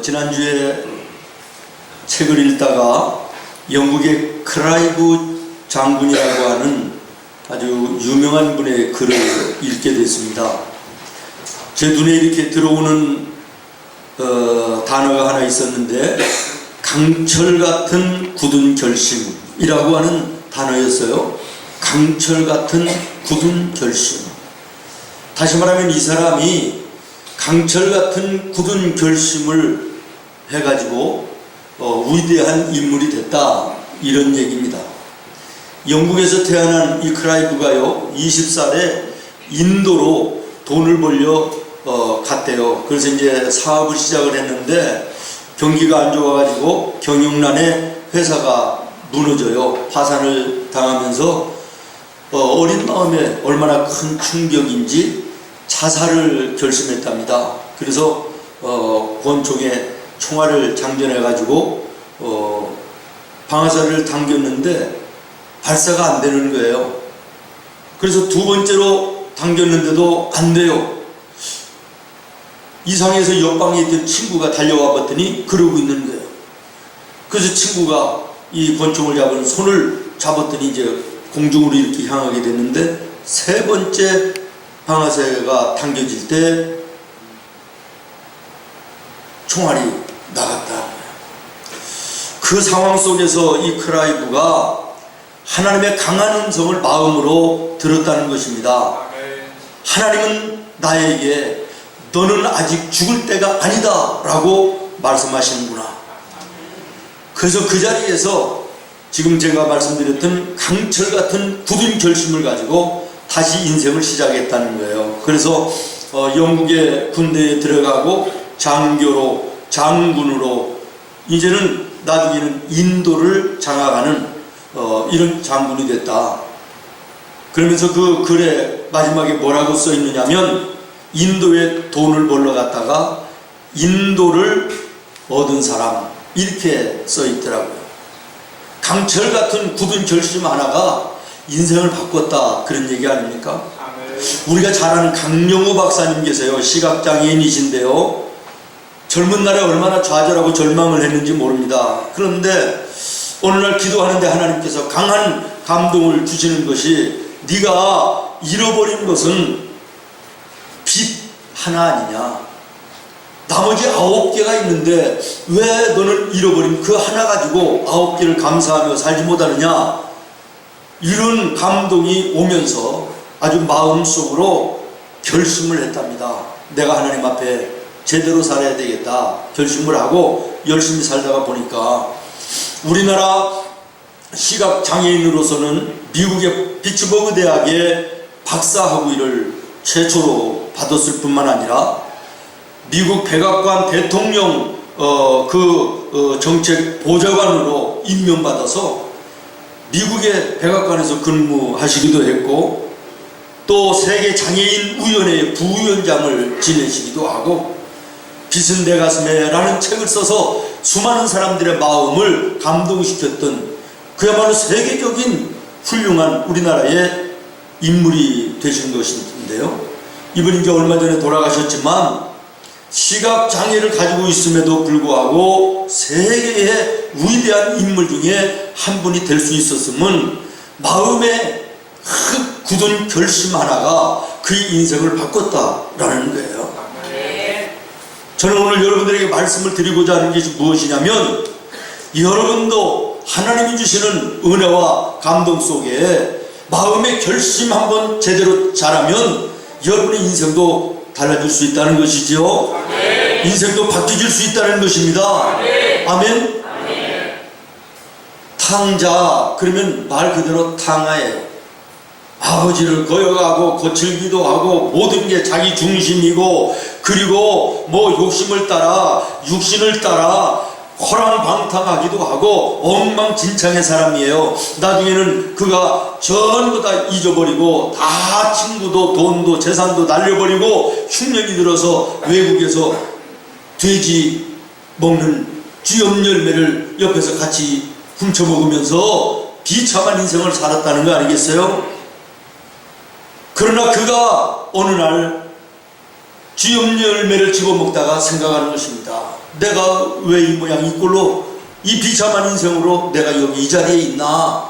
지난주에 책을 읽다가 영국의 크라이브 장군이라고 하는 아주 유명한 분의 글을 읽게 됐습니다. 제 눈에 이렇게 들어오는 단어가 하나 있었는데 강철 같은 굳은 결심이라고 하는 단어였어요. 강철 같은 굳은 결심. 다시 말하면 이 사람이 강철 같은 굳은 결심을 해가지고 위대한 인물이 됐다, 이런 얘기입니다. 영국에서 태어난 이 크라이브가요, 20살에 인도로 돈을 벌려 갔대요. 그래서 이제 사업을 시작을 했는데 경기가 안 좋아가지고 경영난에 회사가 무너져요. 파산을 당하면서 어린 마음에 얼마나 큰 충격인지 자살을 결심했답니다. 그래서 권총에 총알을 장전해 가지고 방아쇠를 당겼는데 발사가 안 되는 거예요. 그래서 두 번째로 당겼는데도 안 돼요. 이상해서 옆방에 있던 친구가 달려와 봤더니 그러고 있는 거예요. 그래서 친구가 이 권총을 잡은 손을 잡았더니 이제 공중으로 이렇게 향하게 됐는데 세 번째 방아쇠가 당겨질 때 총알이 나갔다. 그 상황 속에서 이 크라이브가 하나님의 강한 음성을 마음으로 들었다는 것입니다. 하나님은 나에게 너는 아직 죽을 때가 아니다 라고 말씀하시는구나. 그래서 그 자리에서 지금 제가 말씀드렸던 강철 같은 굳은 결심을 가지고 다시 인생을 시작했다는 거예요. 그래서 영국의 군대에 들어가고 장교로, 장군으로, 이제는 나중에는 인도를 장악하는 이런 장군이 됐다. 그러면서 그 글에 마지막에 뭐라고 써 있느냐면 인도에 돈을 벌러 갔다가 인도를 얻은 사람, 이렇게 써 있더라고요. 강철 같은 굳은 결심 하나가 인생을 바꿨다, 그런 얘기 아닙니까? 우리가 잘 아는 강영우 박사님 계세요. 시각장애인이신데요, 젊은 날에 얼마나 좌절하고 절망을 했는지 모릅니다. 그런데 어느 날 기도하는데 하나님께서 강한 감동을 주시는 것이, 네가 잃어버린 것은 빛 하나 아니냐, 나머지 9개가 있는데 왜 너는 잃어버린 그 하나 가지고 9개를 감사하며 살지 못하느냐, 이런 감동이 오면서 아주 마음속으로 결심을 했답니다. 내가 하나님 앞에 제대로 살아야 되겠다 결심을 하고 열심히 살다가 보니까 우리나라 시각장애인으로서는 미국의 피츠버그 대학의 박사학위를 최초로 받았을 뿐만 아니라 미국 백악관 대통령 정책 보좌관으로 임명받아서 미국의 백악관에서 근무하시기도 했고, 또 세계 장애인 위원회의 부위원장을 지내시기도 하고, 빛은 내 가슴에 라는 책을 써서 수많은 사람들의 마음을 감동시켰던 그야말로 세계적인 훌륭한 우리나라의 인물이 되신 것인데요, 이분이 이제 얼마 전에 돌아가셨지만 시각장애를 가지고 있음에도 불구하고 세계의 위대한 인물 중에 한 분이 될 수 있었음은 마음의 굳은 결심 하나가 그의 인생을 바꿨다라는 거예요. 저는 오늘 여러분들에게 말씀을 드리고자 하는 것이 무엇이냐면, 여러분도 하나님이 주시는 은혜와 감동 속에 마음의 결심 한번 제대로 잘하면 여러분의 인생도 달라질 수 있다는 것이죠. 아멘. 인생도 바뀌질 수 있다는 것입니다. 아멘. 아멘. 아멘. 탕자, 그러면 말 그대로 탕하예요. 아버지를 거역하고 거칠기도 하고 모든 게 자기 중심이고, 그리고 뭐 욕심을 따라 육신을 따라 허랑방탕하기도 하고 엉망진창의 사람이에요. 나중에는 그가 전부 다 잊어버리고 다 친구도 돈도 재산도 날려버리고 흉년이 들어서 외국에서 돼지 먹는 쥐염 열매를 옆에서 같이 훔쳐먹으면서 비참한 인생을 살았다는 거 아니겠어요? 그러나 그가 어느 날 쥐염 열매를 집어먹다가 생각하는 것입니다. 내가 왜 이 모양 이 꼴로 이 비참한 인생으로 내가 여기 이 자리에 있나?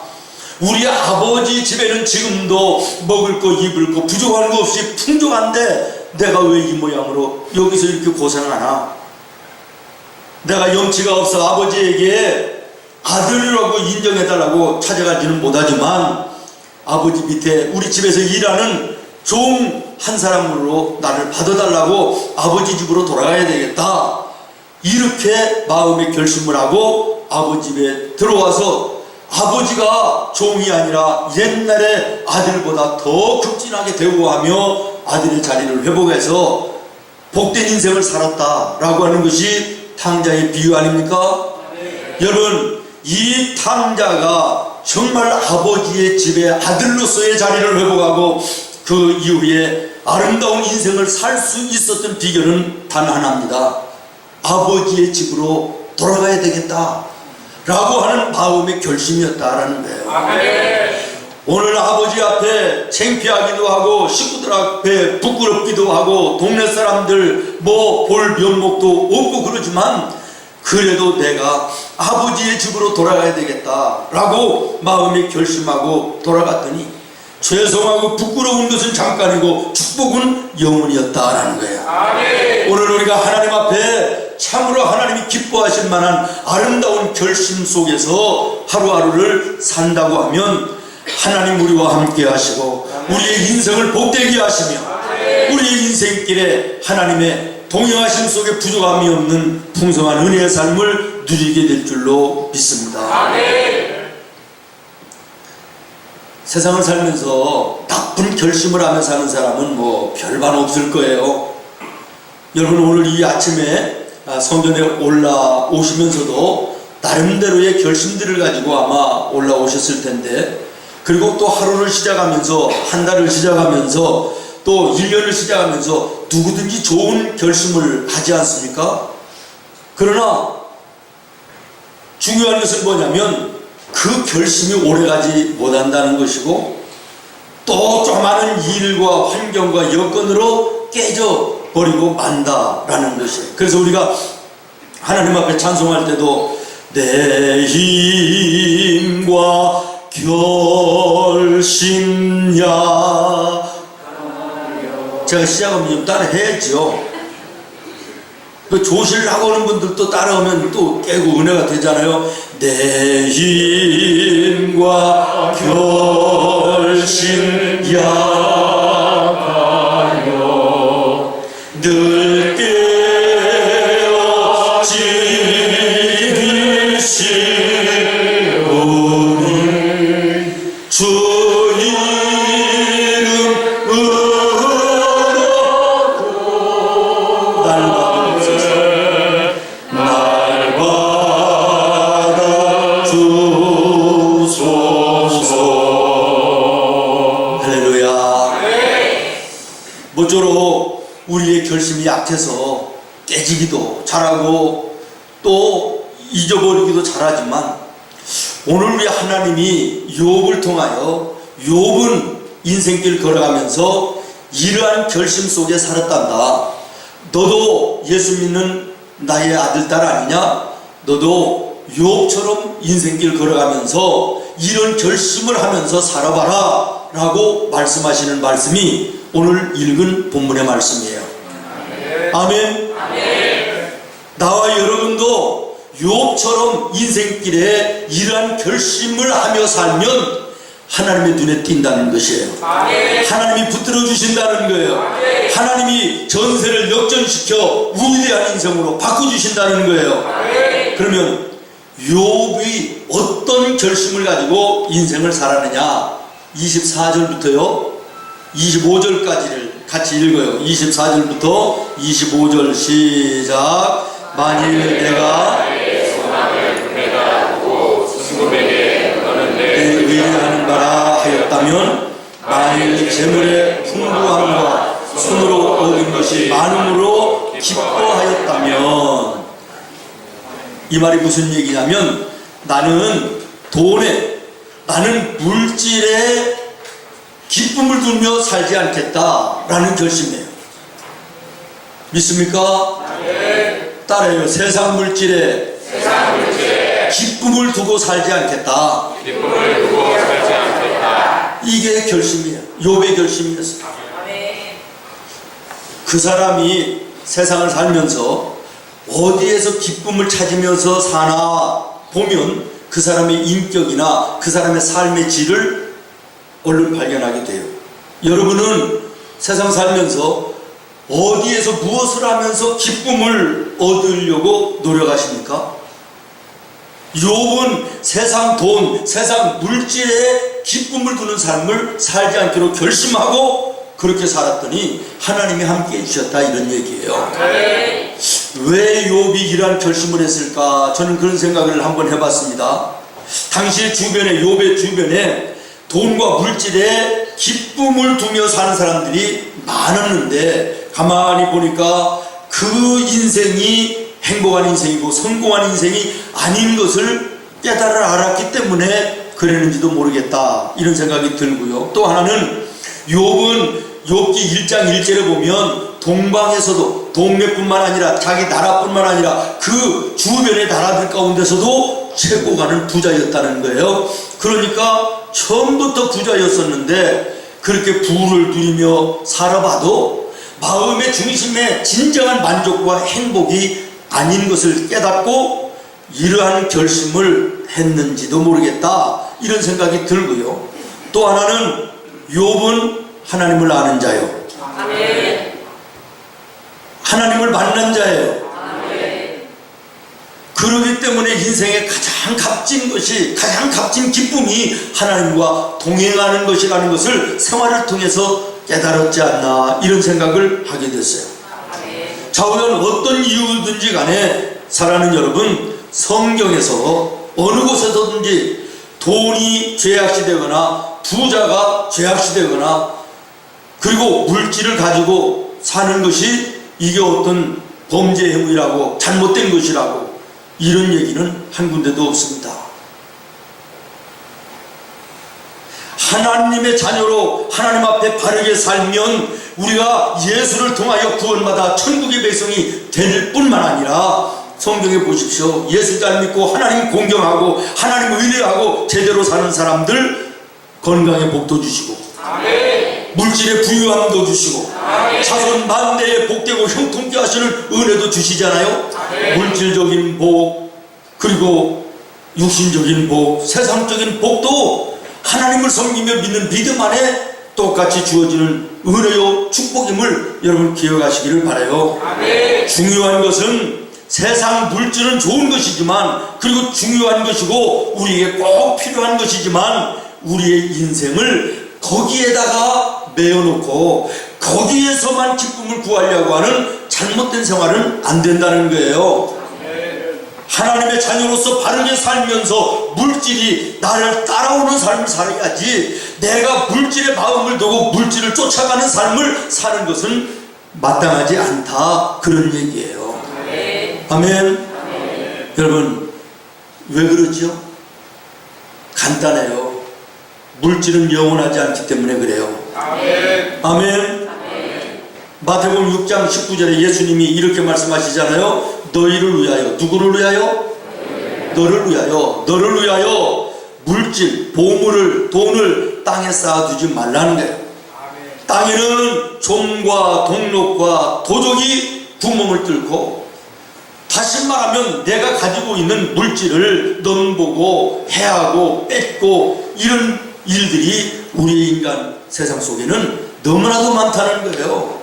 우리 아버지 집에는 지금도 먹을 거 입을 거 부족한 거 없이 풍족한데 내가 왜 이 모양으로 여기서 이렇게 고생하나? 내가 염치가 없어 아버지에게 아들이라고 인정해달라고 찾아가지는 못하지만 아버지 밑에 우리 집에서 일하는 종 한 사람으로 나를 받아달라고 아버지 집으로 돌아가야 되겠다. 이렇게 마음의 결심을 하고 아버지 집에 들어와서 아버지가 종이 아니라 옛날에 아들보다 더 극진하게 대우하며 아들의 자리를 회복해서 복된 인생을 살았다라고 하는 것이 탕자의 비유 아닙니까? 여러분, 이 탕자가 정말 아버지의 집에 아들로서의 자리를 회복하고 그 이후에 아름다운 인생을 살 수 있었던 비결은 단 하나입니다. 아버지의 집으로 돌아가야 되겠다 라고 하는 마음의 결심이었다라는 거예요. 아멘. 오늘 아버지 앞에 창피하기도 하고 식구들 앞에 부끄럽기도 하고 동네 사람들 뭐 볼 면목도 없고 그러지만 그래도 내가 아버지의 집으로 돌아가야 되겠다라고 마음에 결심하고 돌아갔더니 죄송하고 부끄러운 것은 잠깐이고 축복은 영원이었다라는 거예요. 아멘. 오늘 우리가 하나님 앞에 참으로 하나님이 기뻐하실 만한 아름다운 결심 속에서 하루하루를 산다고 하면 하나님 우리와 함께 하시고 우리의 인생을 복되게 하시며 우리의 인생길에 하나님의 동행하심 속에 부족함이 없는 풍성한 은혜의 삶을 누리게 될 줄로 믿습니다. 아멘. 세상을 살면서 나쁜 결심을 하며 사는 사람은 뭐 별반 없을 거예요. 여러분, 오늘 이 아침에 성전에 올라오시면서도 나름대로의 결심들을 가지고 아마 올라오셨을 텐데, 그리고 또 하루를 시작하면서 한 달을 시작하면서 또 1년을 시작하면서 누구든지 좋은 결심을 하지 않습니까? 그러나 중요한 것은 뭐냐면 그 결심이 오래가지 못한다는 것이고 또 조그마한 일과 환경과 여건으로 깨져버리고 만다라는 것이에요. 그래서 우리가 하나님 앞에 찬송할 때도 내 힘과 결심야, 제가 시작하면 좀 따라 해야죠. 조실 하고 오는 분들도 따라오면 또 깨고 은혜가 되잖아요. 내 힘과 결심 약하여 늘 깨어 지키시오니 주 이름으로 날 받으소서. 모쪼록 우리의 결심이 약해서 깨지기도 잘하고 또 잊어버리기도 잘하지만 오늘 우리 하나님이 욥을 통하여 욥은 인생길 걸어가면서 이러한 결심 속에 살았단다. 너도 예수 믿는 나의 아들 딸 아니냐? 너도 욥처럼 인생길 걸어가면서 이런 결심을 하면서 살아봐라 라고 말씀하시는 말씀이 오늘 읽은 본문의 말씀이에요. 아멘. 아멘. 나와 여러분도 욥처럼 인생길에 이러한 결심을 하며 살면 하나님의 눈에 띈다는 것이에요. 아멘. 하나님이 붙들어 주신다는 거예요. 아멘. 하나님이 전세를 역전시켜 위대한 인생으로 바꿔주신다는 거예요. 아멘. 그러면 욥이 어떤 결심을 가지고 인생을 살았느냐? 24절부터요 25절까지를 같이 읽어요. 24절부터 25절 시작. 만일 내가 내 의뢰하는 바라 하였다면, 만일 재물의 풍부함과 손으로 얻은 것이 많음으로 기뻐하였다면, 이 말이 무슨 얘기냐면 나는 돈에, 나는 물질에 기쁨을 두며 살지 않겠다라는 결심이에요. 믿습니까? 네. 따라요. 세상 물질에 기쁨을 두고 살지 않겠다. 이게 결심이에요. 욥의 결심이었어요. 그 사람이 세상을 살면서 어디에서 기쁨을 찾으면서 사나 보면 그 사람의 인격이나 그 사람의 삶의 질을 얼른 발견하게 돼요. 여러분은 세상 살면서 어디에서 무엇을 하면서 기쁨을 얻으려고 노력하십니까? 욥은 세상 돈, 세상 물질에 기쁨을 두는 삶을 살지 않기로 결심하고 그렇게 살았더니 하나님이 함께 해주셨다, 이런 얘기예요. 왜 욥이 이러한 결심을 했을까? 저는 그런 생각을 한번 해봤습니다. 당시 주변에, 욥의 주변에 돈과 물질에 기쁨을 두며 사는 사람들이 많았는데 가만히 보니까 그 인생이 행복한 인생이고 성공한 인생이 아닌 것을 깨달아 알았기 때문에 그랬는지도 모르겠다, 이런 생각이 들고요. 또 하나는 욥은 욥기 1장 1절에 보면 동방에서도, 동네뿐만 아니라 자기 나라뿐만 아니라 그 주변의 나라들 가운데서도 최고 가는 부자였다는 거예요. 그러니까 처음부터 부자였었는데 그렇게 부를 누리며 살아봐도 마음의 중심에 진정한 만족과 행복이 아닌 것을 깨닫고 이러한 결심을 했는지도 모르겠다, 이런 생각이 들고요. 또 하나는 욥은 하나님을 아는 자요. 하나님을 만난 자예요. 그러기 때문에 인생의 가장 값진 것이, 가장 값진 기쁨이 하나님과 동행하는 것이라는 것을 생활을 통해서 깨달았지 않나, 이런 생각을 하게 됐어요. 좌우는 어떤 이유든지 간에 사랑하는 여러분, 성경에서 어느 곳에서든지 돈이 죄악시되거나 부자가 죄악시되거나 그리고 물질을 가지고 사는 것이 이게 어떤 범죄 행위라고, 잘못된 것이라고, 이런 얘기는 한 군데도 없습니다. 하나님의 자녀로 하나님 앞에 바르게 살면 우리가 예수를 통하여 구원받아 천국의 백성이 될 뿐만 아니라, 성경에 보십시오. 예수 잘 믿고 하나님 공경하고 하나님 의뢰하고 제대로 사는 사람들 건강에 복도 주시고, 물질의 부유함도 주시고, 자손 만대에 복되고 형통케 하시는 은혜도 주시잖아요. 물질적인 복, 그리고 육신적인 복, 세상적인 복도 하나님을 섬기며 믿는 믿음 안에 똑같이 주어지는 은혜요 축복임을 여러분 기억하시기를 바라요. 중요한 것은 세상 물질은 좋은 것이지만, 그리고 중요한 것이고 우리에게 꼭 필요한 것이지만, 우리의 인생을 거기에다가 매어놓고 거기에서만 기쁨을 구하려고 하는 잘못된 생활은 안 된다는 거예요. 하나님의 자녀로서 바르게 살면서 물질이 나를 따라오는 삶을 살아야지, 내가 물질의 마음을 두고 물질을 쫓아가는 삶을 사는 것은 마땅하지 않다, 그런 얘기예요. 아멘. 여러분, 왜 그러죠? 간단해요. 물질은 영원하지 않기 때문에 그래요. 아멘. 마태복음 6장 19절에 예수님이 이렇게 말씀하시잖아요. 너희를 위하여, 누구를 위하여? 너를 위하여, 너를 위하여 물질, 보물을, 돈을 땅에 쌓아두지 말라는 거예요. 땅에는 좀과 동록과 도적이 구멍을 뚫고, 다시 말하면 내가 가지고 있는 물질을 넘보고 해하고 뺏고, 이런 일들이 우리 인간 세상 속에는 너무나도 많다는 거예요.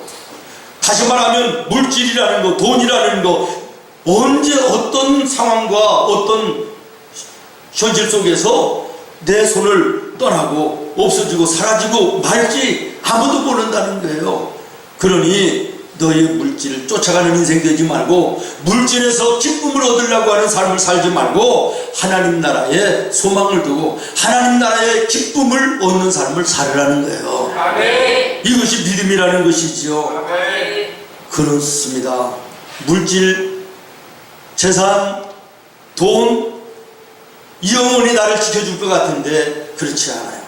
다시 말하면 물질이라는 거, 돈이라는 거, 언제 어떤 상황과 어떤 현실 속에서 내 손을 떠나고 없어지고 사라지고 말지 아무도 모른다는 거예요. 그러니 너의 물질을 쫓아가는 인생 되지 말고, 물질에서 기쁨을 얻으려고 하는 삶을 살지 말고, 하나님 나라에 소망을 두고 하나님 나라의 기쁨을 얻는 삶을 살으라는 거예요. 이것이 믿음이라는 것이지요. 그렇습니다. 물질, 재산, 돈, 영원히 나를 지켜줄 것 같은데 그렇지 않아요.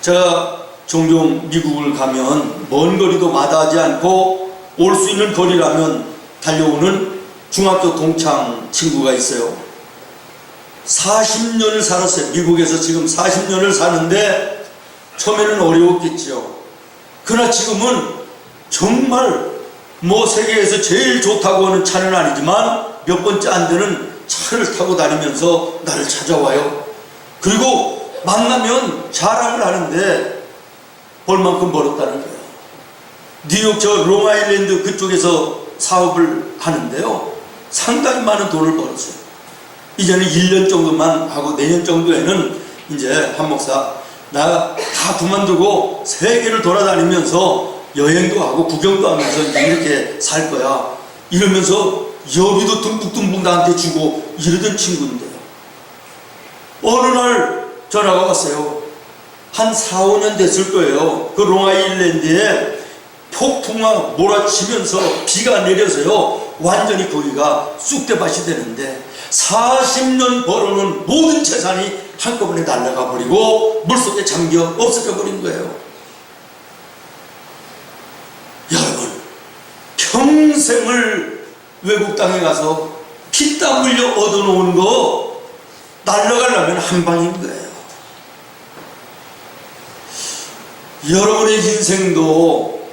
제가 종종 미국을 가면 먼 거리도 마다하지 않고 올 수 있는 거리라면 달려오는 중학교 동창 친구가 있어요. 40년을 살았어요. 미국에서 지금 40년을 사는데 처음에는 어려웠겠죠. 그러나 지금은 정말 뭐 세계에서 제일 좋다고 하는 차는 아니지만 몇 번째 안 되는 차를 타고 다니면서 나를 찾아와요. 그리고 만나면 자랑을 하는데 벌만큼 벌었다는 거예요. 뉴욕 저 롱아일랜드 그쪽에서 사업을 하는데요, 상당히 많은 돈을 벌었어요. 이제는 1년 정도만 하고 내년 정도에는 이제 한 목사 나 다 그만두고 세계를 돌아다니면서 여행도 하고 구경도 하면서 이제 이렇게 살 거야 이러면서 여비도 듬뿍듬뿍 나한테 주고 이러던 친구인데요, 어느 날 전화가 왔어요. 한 4, 5년 됐을 거예요. 그 롱아일랜드에 폭풍과 몰아치면서 비가 내려서요 완전히 거기가 쑥대밭이 되는데 40년 벌어놓은 모든 재산이 한꺼번에 날아가 버리고 물속에 잠겨 없어져 버린 거예요. 여러분, 평생을 외국 땅에 가서 피땀 흘려 얻어놓은 거 날아가려면 한 방인 거예요. 여러분의 인생도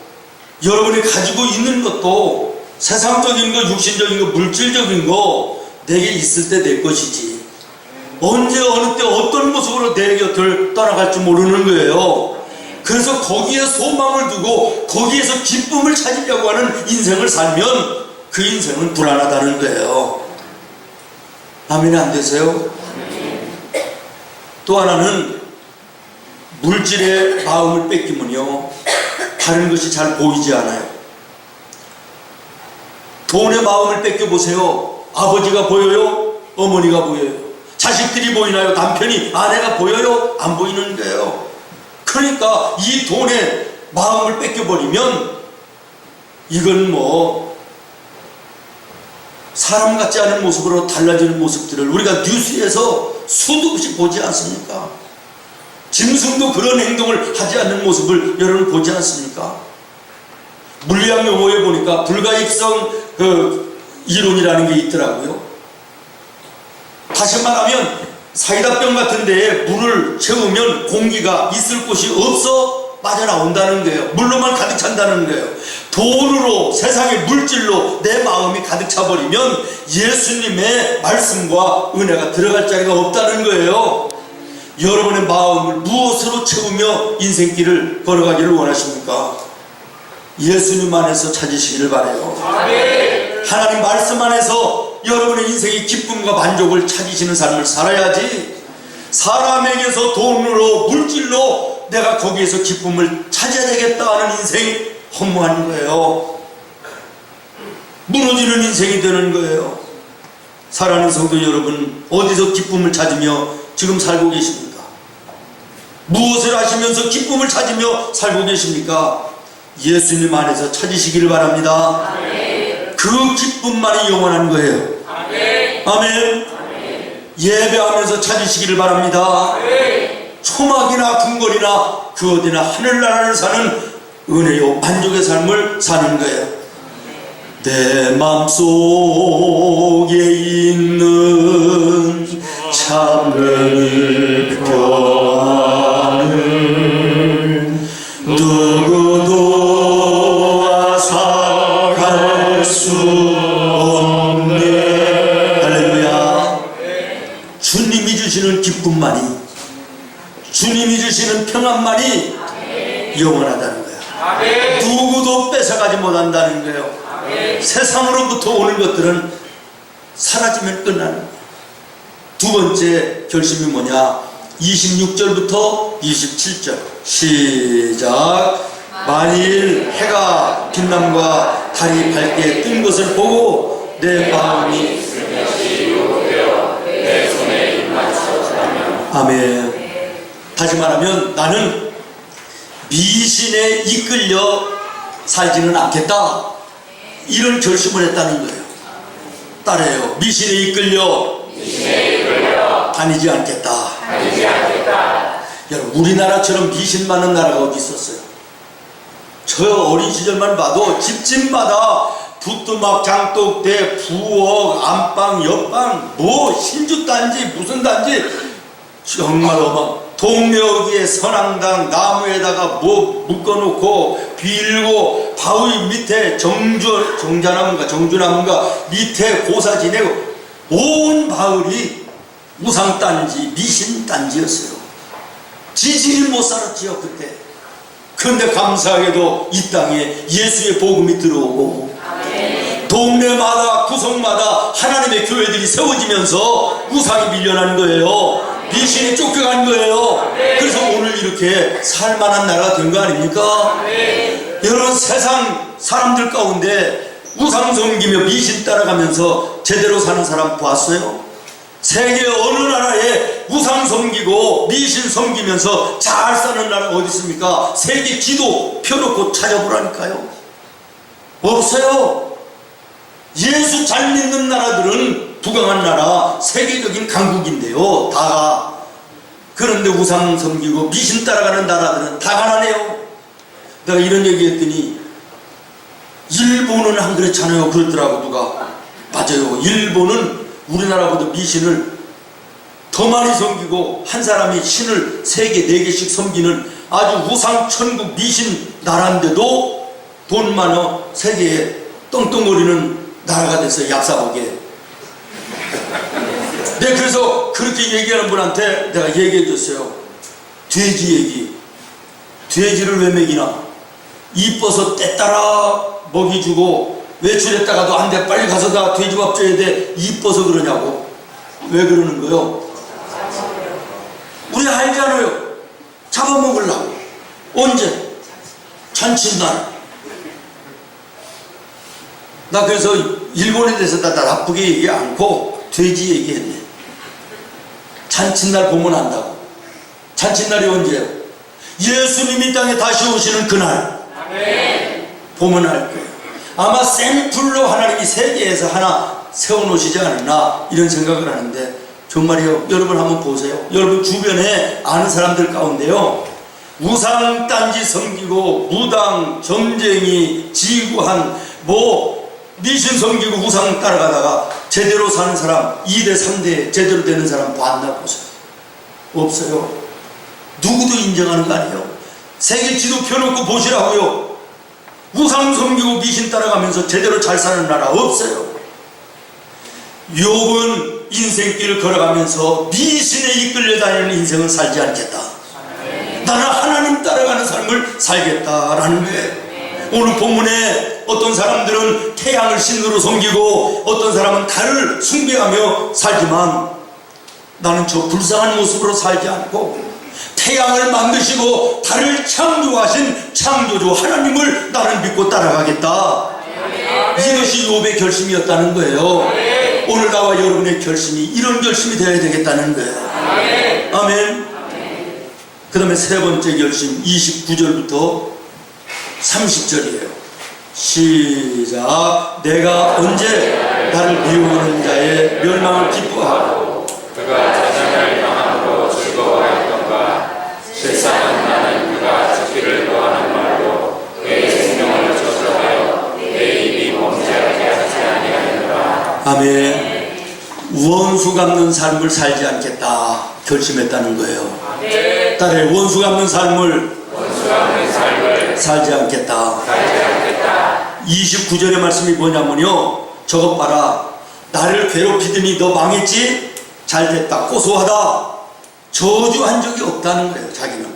여러분이 가지고 있는 것도 세상적인 거, 육신적인 거, 물질적인 거 내게 있을 때 내 것이지 언제 어느 때 어떤 모습으로 내 곁을 떠나갈지 모르는 거예요. 그래서 거기에 소망을 두고 거기에서 기쁨을 찾으려고 하는 인생을 살면 그 인생은 불안하다는 거예요. 아멘 안 되세요? 또 하나는 물질의 마음을 뺏기면요 다른 것이 잘 보이지 않아요. 돈의 마음을 뺏겨보세요. 아버지가 보여요? 어머니가 보여요? 자식들이 보이나요? 남편이, 아내가 보여요? 안 보이는 거예요. 그러니까 이 돈의 마음을 뺏겨버리면 이건 뭐 사람 같지 않은 모습으로 달라지는 모습들을 우리가 뉴스에서 수도 없이 보지 않습니까? 짐승도 그런 행동을 하지 않는 모습을 여러분 보지 않습니까? 물리학 용어에 보니까 불가입성 이론이라는 게 있더라고요. 다시 말하면 사이다병 같은 데에 물을 채우면 공기가 있을 곳이 없어 빠져나온다는 거예요. 물로만 가득 찬다는 거예요. 돈으로, 세상의 물질로 내 마음이 가득 차버리면 예수님의 말씀과 은혜가 들어갈 자리가 없다는 거예요. 여러분의 마음을 무엇으로 채우며 인생길을 걸어가기를 원하십니까? 예수님 안에서 찾으시기를 바라요. 하나님 말씀 안에서 여러분의 인생의 기쁨과 만족을 찾으시는 삶을 살아야지, 사람에게서 돈으로 물질로 내가 거기에서 기쁨을 찾아야 되겠다 하는 인생이 허무한 거예요. 무너지는 인생이 되는 거예요. 사랑하는 성도 여러분, 어디서 기쁨을 찾으며 지금 살고 계십니까? 무엇을 하시면서 기쁨을 찾으며 살고 계십니까? 예수님 안에서 찾으시기를 바랍니다. 아멘. 그 기쁨만이 영원한 거예요. 아멘. 아멘. 아멘. 예배하면서 찾으시기를 바랍니다. 아멘. 초막이나 궁궐이나 그 어디나 하늘나라를 사는 은혜요 만족의 삶을 사는 거예요. 내 마음속에 있는 참을 표하는 누구도 앗아갈 수 없네. 할렐루야. 주님이 주시는 기쁨만이, 주님이 주시는 평안만이 영원하다는 거야. 누구도 뺏어가지 못한다는 거예요. 세상으로부터 오는 것들은 사라지면 끝나는 거예요. 두 번째 결심이 뭐냐? 26절부터 27절 시작. 만일 해가 빛남과 달이 밝게 뜬 것을 보고 내 마음이 아멘. 다시 말하면 나는 미신에 이끌려 살지는 않겠다, 이런 결심을 했다는 거예요. 따라해요. 미신에 이끌려 다니지 않겠다. 여러분, 우리나라처럼 미신 많은 나라가 어디 있었어요? 저 어린 시절만 봐도 집집마다 부뚜막, 장독대, 부엌, 안방, 옆방, 뭐 신주단지 무슨 단지 정말 동네 어귀에 선앙당 나무에다가 뭐 묶어놓고 빌고 바위 밑에 정주나무인가 밑에 고사 지내고 온 마을이 우상단지 미신단지였어요. 지질이 못 살았지요 그때. 그런데 감사하게도 이 땅에 예수의 복음이 들어오고 동네마다 구석마다 하나님의 교회들이 세워지면서 우상이 밀려나는 거예요. 미신이 쫓겨간 거예요. 그래서 오늘 이렇게 살만한 나라가 된 거 아닙니까? 여러분, 세상 사람들 가운데 우상 섬기며 미신 따라가면서 제대로 사는 사람 봤어요? 세계 어느 나라에 우상 섬기고 미신 섬기면서 잘 사는 나라가 어디 있습니까? 세계 지도 펴놓고 찾아보라니까요. 없어요. 예수 잘 믿는 나라들은 부강한 나라, 세계적인 강국인데요, 다가. 그런데 우상 섬기고 미신 따라가는 나라들은 다 가난해요. 내가 이런 얘기했더니 일본은 안 그렇잖아요 그러더라고 누가. 맞아요. 일본은 우리나라보다 미신을 더 많이 섬기고 한 사람이 신을 3개, 4개씩 섬기는 아주 우상 천국 미신 나라인데도 돈 많아 세계에 떵떵거리는 나라가 됐어요. 얍사보게. 네, 그래서 그렇게 얘기하는 분한테 내가 얘기해 줬어요. 돼지 얘기. 돼지를 왜 먹이나? 이뻐서 떼따라 먹이 주고 외출했다가도 안 돼, 빨리 가서 다 돼지밥 줘야 돼, 이뻐서 그러냐고. 왜 그러는 거요? 우리 알잖아요. 잡아먹으려고. 언제? 잔칫날. 나 그래서 일본에 대해서 다 나쁘게 얘기 않고 돼지 얘기했네. 잔칫날 보면 안다고. 잔칫날이 언제예요? 예수님이 땅에 다시 오시는 그날. 아멘. 보면 알 거예요. 아마 샘플로 하나님이 세계에서 하나 세워놓으시지 않았나 이런 생각을 하는데, 정말이요. 여러분 한번 보세요. 여러분 주변에 아는 사람들 가운데요, 우상단지 섬기고 무당, 점쟁이, 지구한 미신 섬기고 우상 따라가다가 제대로 사는 사람 2대 3대 제대로 되는 사람 봤나 보세요. 없어요. 누구도 인정하는 거 아니에요. 세계 지도 펴놓고 보시라고요. 우상 섬기고 미신 따라가면서 제대로 잘 사는 나라 없어요. 욥은 인생길을 걸어가면서 미신에 이끌려 다니는 인생을 살지 않겠다. 나는 하나님 따라가는 삶을 살겠다라는 거예요. 오늘 본문에 어떤 사람들은 태양을 신으로 섬기고 어떤 사람은 달을 숭배하며 살지만, 나는 저 불쌍한 모습으로 살지 않고 태양을 만드시고 달을 창조하신 창조주 하나님을 나는 믿고 따라가겠다. 이것이 욥의 결심이었다는 거예요. 오늘 나와 여러분의 결심이 이런 결심이 되어야 되겠다는 거예요. 아멘. 그 다음에 세 번째 결심 29절부터 30절이에요. 시작. 내가 언제 나를 미워하는 자의 멸망을 기뻐하고 그가 자신을 망함으로 즐거워하였던가. 실상은 나는 그가 죽기를 구하는 말로 그의 생명을 저주하여 내 입이 범죄하게 하지 아니하느니라. 아멘. 원수 갚는 삶을 살지 않겠다 결심했다는 거예요. 딸의 원수 갚는 삶을 살지 않겠다. 29절의 말씀이 뭐냐면요, 저것 봐라, 나를 괴롭히더니 너 망했지? 잘됐다, 고소하다. 저주한 적이 없다는 거예요. 자기는.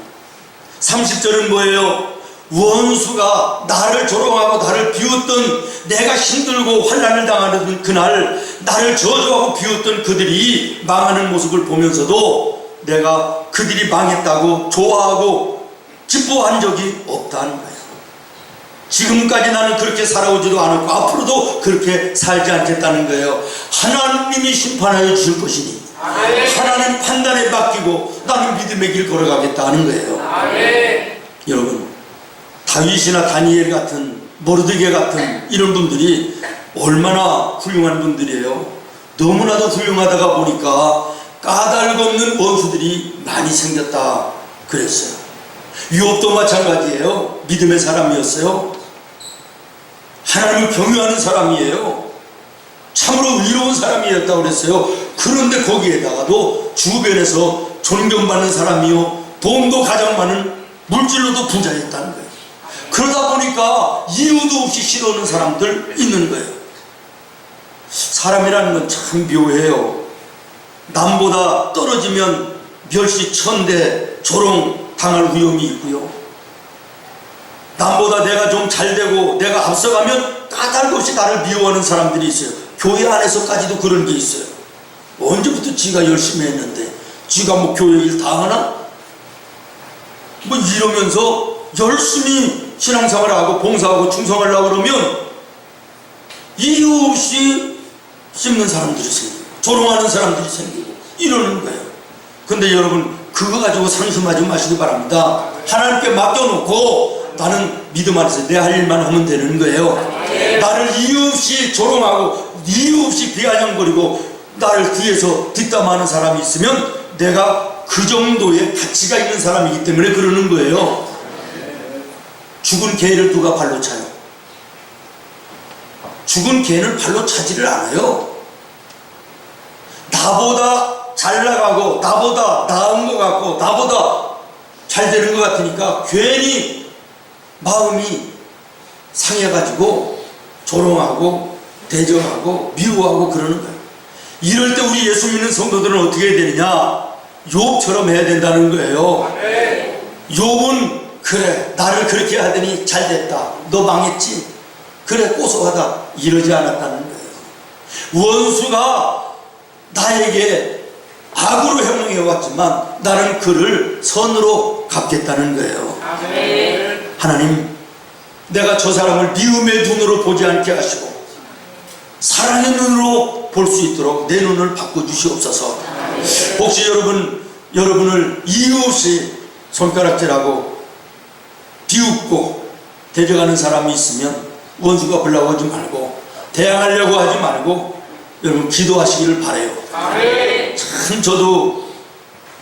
30절은 뭐예요? 원수가 나를 조롱하고 나를 비웃던, 내가 힘들고 환난을 당하는 그날 나를 저주하고 비웃던 그들이 망하는 모습을 보면서도 내가 그들이 망했다고 좋아하고 기뻐한 적이 없다는 거예요. 지금까지 나는 그렇게 살아오지도 않았고 앞으로도 그렇게 살지 않겠다는 거예요. 하나님이 심판하여 주실 것이니 하나님 판단에 맡기고 나는 믿음의 길 걸어가겠다는 거예요. 여러분, 다윗이나 다니엘 같은, 모르드게 같은 이런 분들이 얼마나 훌륭한 분들이에요. 너무나도 훌륭하다가 보니까 까닭없는 원수들이 많이 생겼다 그랬어요. 욥도 마찬가지예요. 믿음의 사람이었어요. 하나님을 경외하는 사람이에요. 참으로 의로운 사람이었다고 그랬어요. 그런데 거기에다가도 주변에서 존경받는 사람이요, 돈도 가장 많은, 물질로도 부자였다는 거예요. 그러다 보니까 이유도 없이 싫어하는 사람들 있는 거예요. 사람이라는 건 참 묘해요. 남보다 떨어지면 멸시, 천대, 조롱 당할 위험이 있고요, 남보다 내가 좀 잘되고 내가 앞서가면 까닭없이 나를 미워하는 사람들이 있어요. 교회 안에서까지도 그런 게 있어요. 언제부터 지가 열심히 했는데 지가 뭐 교회 일 다 하나? 뭐 이러면서 열심히 신앙생활을 하고 봉사하고 충성하려고 그러면 이유 없이 씹는 사람들이 생기고 조롱하는 사람들이 생기고 이러는 거예요. 근데 여러분, 그거 가지고 상심하지 마시기 바랍니다. 하나님께 맡겨놓고 나는 믿음 안에서 내 할 일만 하면 되는 거예요. 나를 이유 없이 조롱하고 이유 없이 비아냥거리고 나를 뒤에서 뒷담화하는 사람이 있으면 내가 그 정도의 가치가 있는 사람이기 때문에 그러는 거예요. 죽은 개를 누가 발로 차요? 죽은 개는 발로 차지를 않아요. 나보다 잘 나가고 나보다 나은 것 같고 나보다 잘 되는 것 같으니까 괜히 마음이 상해가지고 조롱하고 대적하고 미워하고 그러는 거예요. 이럴 때 우리 예수 믿는 성도들은 어떻게 해야 되느냐? 욥처럼 해야 된다는 거예요. 욥은 그래, 나를 그렇게 하더니 잘됐다, 너 망했지, 그래 고소하다, 이러지 않았다는 거예요. 원수가 나에게 악으로 행동해왔지만 나는 그를 선으로 갚겠다는 거예요. 하나님, 내가 저 사람을 미움의 눈으로 보지 않게 하시고 사랑의 눈으로 볼 수 있도록 내 눈을 바꿔주시옵소서. 혹시 여러분을 이유 없이 손가락질하고 비웃고 대적하는 사람이 있으면 원수가 보려고 하지 말고 대항하려고 하지 말고 여러분 기도하시기를 바라요. 참 저도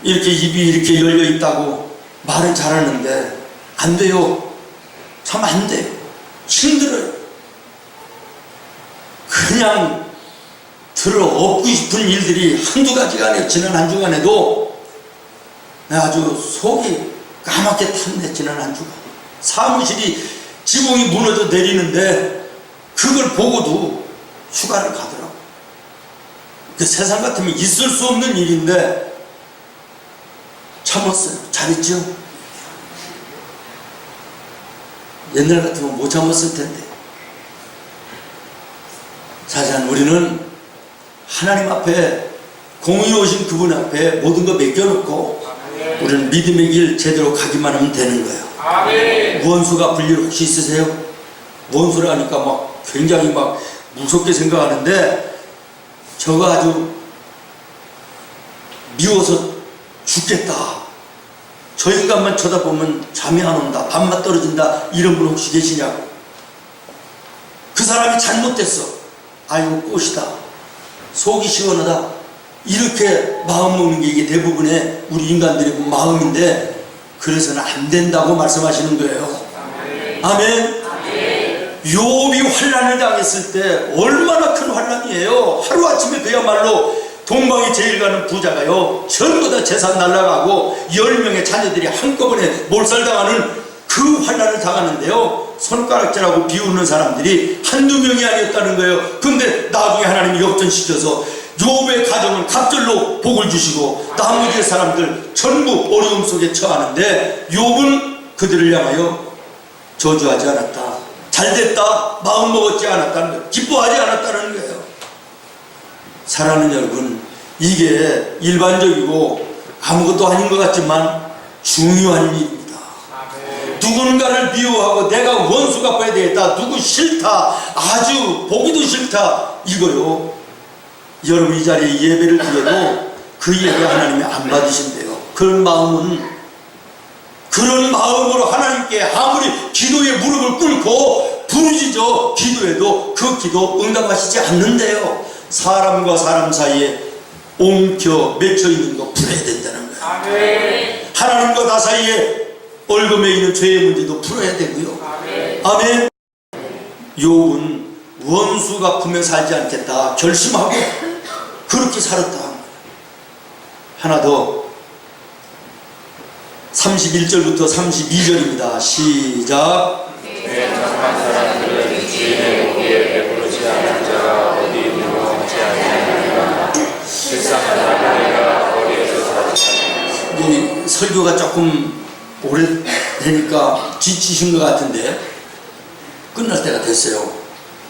이렇게 입이 이렇게 열려 있다고 말은 잘하는데 안 돼요. 참 안 돼요. 힘들어요. 그냥 들어 엎고 싶은 일들이 한두 가지가 아니에요. 지난 한 주간에도 아주 속이 까맣게 탔네. 지난 한 주간 사무실이 지붕이 무너져 내리는데 그걸 보고도 휴가를 가더라고. 그 세상 같으면 있을 수 없는 일인데 참았어요. 잘했죠? 옛날 같으면 못 참았을 텐데. 자세한 우리는 하나님 앞에 공의로우신 그분 앞에 모든 거 맡겨놓고 우리는 믿음의 길 제대로 가기만 하면 되는 거예요. 원수가 불릴 혹시 있으세요? 원수라 하니까 막 굉장히 막 무섭게 생각하는데 저거 아주 미워서 죽겠다, 저 인간만 쳐다보면 잠이 안 온다, 밥맛 떨어진다, 이런 분 혹시 계시냐고. 그 사람이 잘못됐어, 아이고 꽃이다, 속이 시원하다, 이렇게 마음 먹는 게 이게 대부분의 우리 인간들의 마음인데 그래서는 안 된다고 말씀하시는 거예요. 아멘. 욥이 환난을 당했을 때 얼마나 큰 환난이에요. 하루아침에 그야말로 동방에 제일 가는 부자가요 전부 다 재산 날라가고 10명의 자녀들이 한꺼번에 몰살당하는 그 환난을 당하는데요, 손가락질하고 비웃는 사람들이 한두 명이 아니었다는 거예요. 근데 나중에 하나님이 역전시켜서 욥의 가정은 갑절로 복을 주시고 나머지 사람들 전부 어려움 속에 처하는데 욥은 그들을 향하여 저주하지 않았다, 잘됐다, 마음 먹었지 않았다는 거예요. 기뻐하지 않았다는 거예요. 사랑하는 여러분, 이게 일반적이고 아무것도 아닌 것 같지만 중요한 일입니다. 누군가를 미워하고 내가 원수 갚아야 되겠다, 누구 싫다, 아주 보기도 싫다, 이거요, 여러분 이 자리에 예배를 드려도 그 예배 하나님이 안 받으신대요. 그런 마음으로 하나님께 아무리 기도에 무릎을 꿇고 부르짖어 기도해도 그 기도 응답하시지 않는데요. 사람과 사람 사이에 엉켜 맺혀 있는 거 풀어야 된다는 거예요. 하나님과 나 사이에 얽어매 있는 죄의 문제도 풀어야 되고요. 아멘. 욥은 원수 갚으며 살지 않겠다 결심하고 그렇게 살았다. 하나 더 31절부터 32절입니다. 시작. 정한 사람들은 주인의 고기에 배부르지 않은 자가 어디 있느냐 하지 아니하느니라. 실상은 나그네가 거리에서 사지 이 설교가 조금 오래되니까 지치신 것 같은데 끝날 때가 됐어요.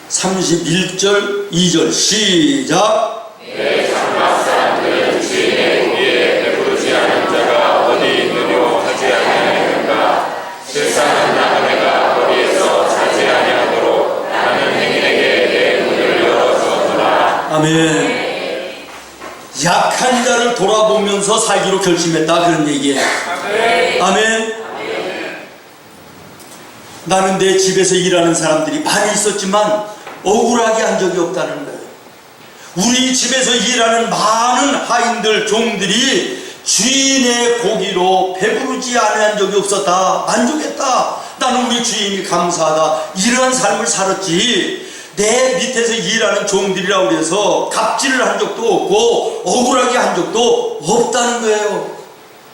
31절 2절 시작. 정한 사람들은 주인의 고기에 배부르지 않은 자가 어디 있느냐 하지 아니하느니라. 실상은 나그네가 거리에서 자지 아니하도록 나는 행인에게 내 문을 열어주었노라. 아멘. 약한 자를 돌아보면서 살기로 결심했다 그런 얘기예요. 아멘. 나는 내 집에서 일하는 사람들이 많이 있었지만 억울하게 한 적이 없다는 거예요. 우리 집에서 일하는 많은 하인들 종들이 주인의 고기로 배부르지 않은 적이 없었다. 만족했다. 나는 우리 주인이 감사하다. 이러한 삶을 살았지. 내 밑에서 일하는 종들이라고 해서 갑질을 한 적도 없고 억울하게 한 적도 없다는 거예요.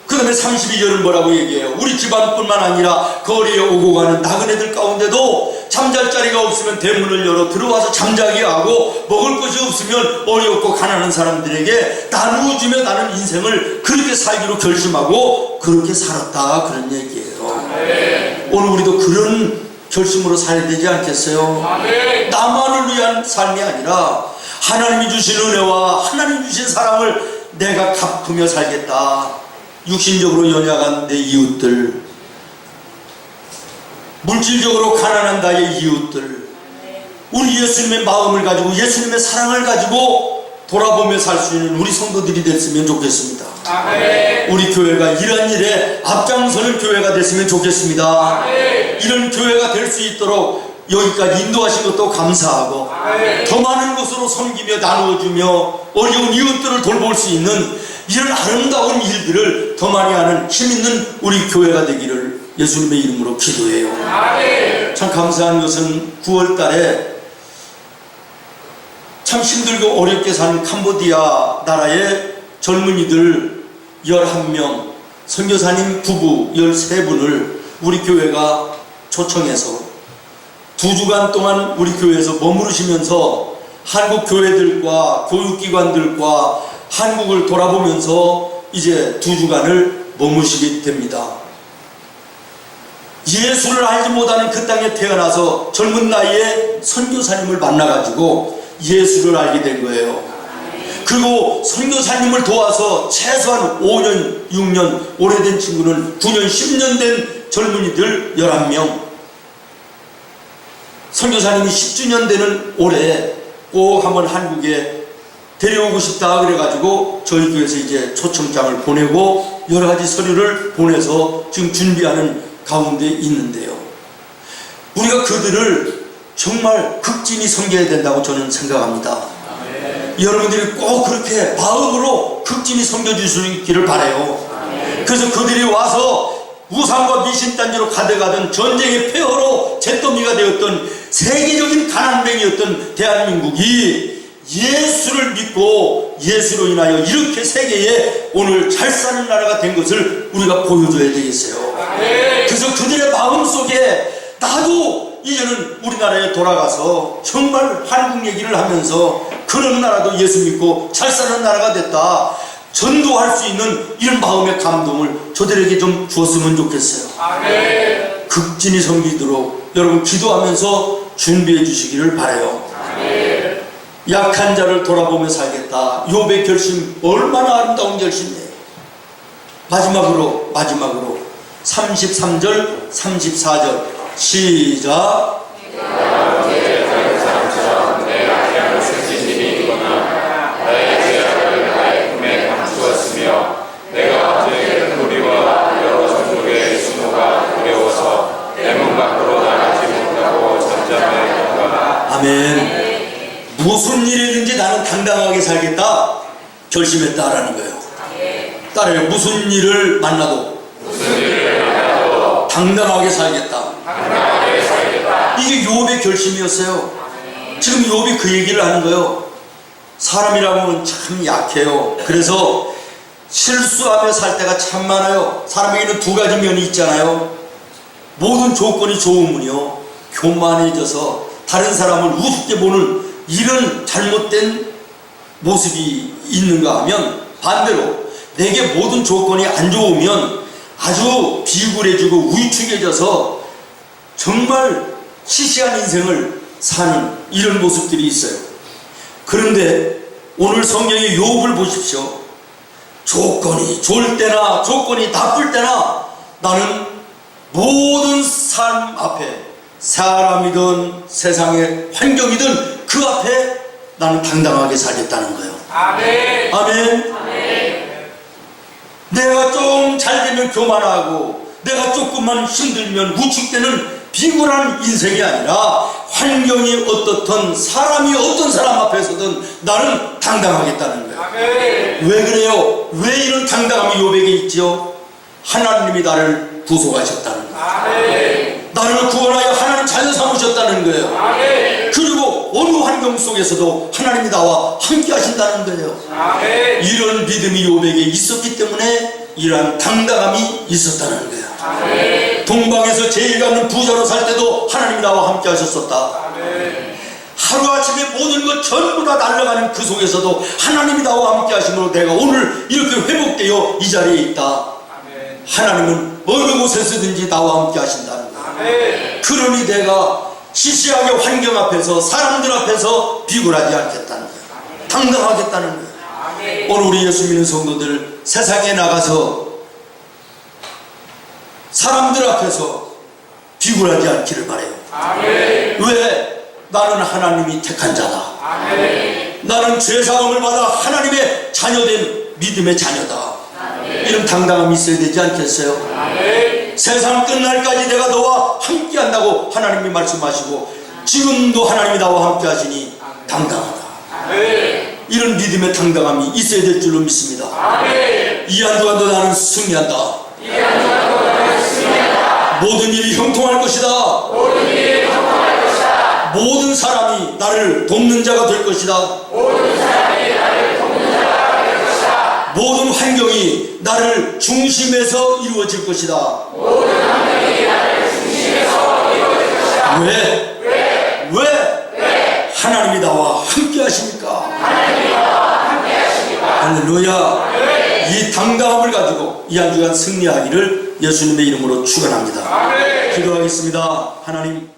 그 다음에 32절은 뭐라고 얘기해요? 우리 집안뿐만 아니라 거리에 오고 가는 나그네들 가운데도 잠잘 자리가 없으면 대문을 열어 들어와서 잠자게 하고 먹을 것이 없으면 어렵고 가난한 사람들에게 나누어 주며 나는 인생을 그렇게 살기로 결심하고 그렇게 살았다 그런 얘기예요. 오늘 우리도 그런 결심으로 살아야 되지 않겠어요? 나만을 위한 삶이 아니라 하나님이 주신 은혜와 하나님이 주신 사랑을 내가 갚으며 살겠다. 육신적으로 연약한 내 이웃들, 물질적으로 가난한 나의 이웃들, 우리 예수님의 마음을 가지고 예수님의 사랑을 가지고 돌아보며 살 수 있는 우리 성도들이 됐으면 좋겠습니다. 우리 교회가 이런 일에 앞장서는 교회가 됐으면 좋겠습니다. 이런 교회가 될 수 있도록 여기까지 인도하신 것도 감사하고 더 많은 곳으로 섬기며 나누어주며 어려운 이웃들을 돌볼 수 있는 이런 아름다운 일들을 더 많이 하는 힘있는 우리 교회가 되기를 예수님의 이름으로 기도해요. 참 감사한 것은 9월 달에 참 힘들고 어렵게 사는 캄보디아 나라의 젊은이들 11명, 선교사님 부부 13분을 우리 교회가 초청해서 2주간 동안 우리 교회에서 머무르시면서 한국 교회들과 교육기관들과 한국을 돌아보면서 이제 2주간을 머무시게 됩니다. 예수를 알지 못하는 그 땅에 태어나서 젊은 나이에 선교사님을 만나가지고 예수를 알게 된 거예요. 그리고 선교사님을 도와서 최소한 5년, 6년, 오래된 친구는 9년, 10년 된 젊은이들 11명. 선교사님이 10주년 되는 올해 꼭 한번 한국에 데려오고 싶다 그래가지고 저희 교회에서 이제 초청장을 보내고 여러 가지 서류를 보내서 지금 준비하는 가운데 있는데요. 우리가 그들을 정말 극진히 섬겨야 된다고 저는 생각합니다. 여러분들이 꼭 그렇게 마음으로 극진히 섬겨주시기를 바라요. 그래서 그들이 와서 우상과 미신단지로 가득하던 전쟁의 폐허로 잿더미가 되었던 세계적인 가난뱅이였던 대한민국이 예수를 믿고 예수로 인하여 이렇게 세계에 오늘 잘 사는 나라가 된 것을 우리가 보여줘야 되겠어요. 그래서 그들의 마음속에 나도 이제는 우리나라에 돌아가서 정말 한국 얘기를 하면서 그런 나라도 예수 믿고 잘 사는 나라가 됐다 전도할 수 있는 이런 마음의 감동을 저들에게 좀 주었으면 좋겠어요. 극진히 섬기도록 여러분 기도하면서 준비해 주시기를 바라요. 약한 자를 돌아보며 살겠다. 욥의 결심 얼마나 아름다운 결심이에요. 마지막으로 33절 34절 시작. 내가 어제 큰 무리와 여러 종족의 수모가 두려워서 대문 밖으로 나가지 못하고 잠잠했던가. 아멘. 무슨 일이든지 나는 당당하게 살겠다 결심했다라는 거예요. 따라요. 무슨 일을 만나도 당당하게 살겠다. 이게 욥의 결심이었어요. 지금 욥이 그 얘기를 하는 거예요. 사람이라고는 참 약해요. 그래서 실수하며 살 때가 참 많아요. 사람에게는 두 가지 면이 있잖아요. 모든 조건이 좋으면요, 교만해져서 다른 사람을 우습게 보는 이런 잘못된 모습이 있는가 하면, 반대로 내게 모든 조건이 안 좋으면 아주 비굴해지고 위축해져서 정말 시시한 인생을 사는 이런 모습들이 있어요. 그런데 오늘 성경의 욥을 보십시오. 조건이 좋을 때나 조건이 나쁠 때나 나는 모든 삶 앞에, 사람이든 세상의 환경이든 그 앞에 나는 당당하게 살겠다는 거예요. 아멘. 아멘. 내가 좀 잘되면 교만하고 내가 조금만 힘들면 위축되는 비굴한 인생이 아니라 환경이 어떻든 사람이 어떤 사람 앞에서든 나는 당당하겠다는 거예요. 아멘. 왜 그래요? 왜 이런 당당함이 욥에게 있지요? 하나님이 나를 구속하셨다는 거예요. 아멘. 나를 구원하여 하나님 자녀 삼으셨다는 거예요. 아멘. 그리고 어느 환경 속에서도 하나님이 나와 함께 하신다는 거예요. 아멘. 이런 믿음이 욥에게 있었기 때문에 이러한 당당함이 있었다는 거예요. 아멘. 동방에서 제일 가는 부자로 살 때도 하나님이 나와 함께 하셨었다. 아멘. 하루아침에 모든 것 전부 다 날아가는 그 속에서도 하나님이 나와 함께 하심으로 내가 오늘 이렇게 회복되어 이 자리에 있다. 아멘. 하나님은 어느 곳에서든지 나와 함께 하신다는 거예요. 아멘. 그러니 내가 시시하게 환경 앞에서 사람들 앞에서 비굴하지 않겠다는 거예요. 당당하겠다는 거예요. 아멘. 오늘 우리 예수 믿는 성도들 세상에 나가서 사람들 앞에서 비굴하지 않기를 바라요. 아멘. 왜? 나는 하나님이 택한 자다. 아멘. 나는 죄사함을 받아 하나님의 자녀된 믿음의 자녀다. 이런 당당함이 있어야 되지 않겠어요? 아멘. 세상 끝날까지 내가 너와 함께 한다고 하나님이 말씀하시고 지금도 하나님이 나와 함께 하시니 당당하다. 아멘. 이런 믿음의 당당함이 있어야 될 줄로 믿습니다. 아멘. 이 한 주간도 나는 승리한다. 이 한 주간도 나는 승리한다. 모든 일이 형통할 것이다. 모든 일이 형통할 것이다. 모든 사람이 나를 돕는 자가 될 것이다. 모든 사람이 나를 돕는 자가 될 것이다. 모든 환경이 나를 중심에서 이루어질 것이다. 모든 환경이 나를 중심에서 이루어질 것이다. 왜? 왜? 하나님이 나와 함께 하시니까. 하나님이 나와 함께 하시니까. 할렐루야. 이 당당함을 가지고 이 한 주간 승리하기를 예수님의 이름으로 축원합니다. 아멘. 기도하겠습니다. 하나님.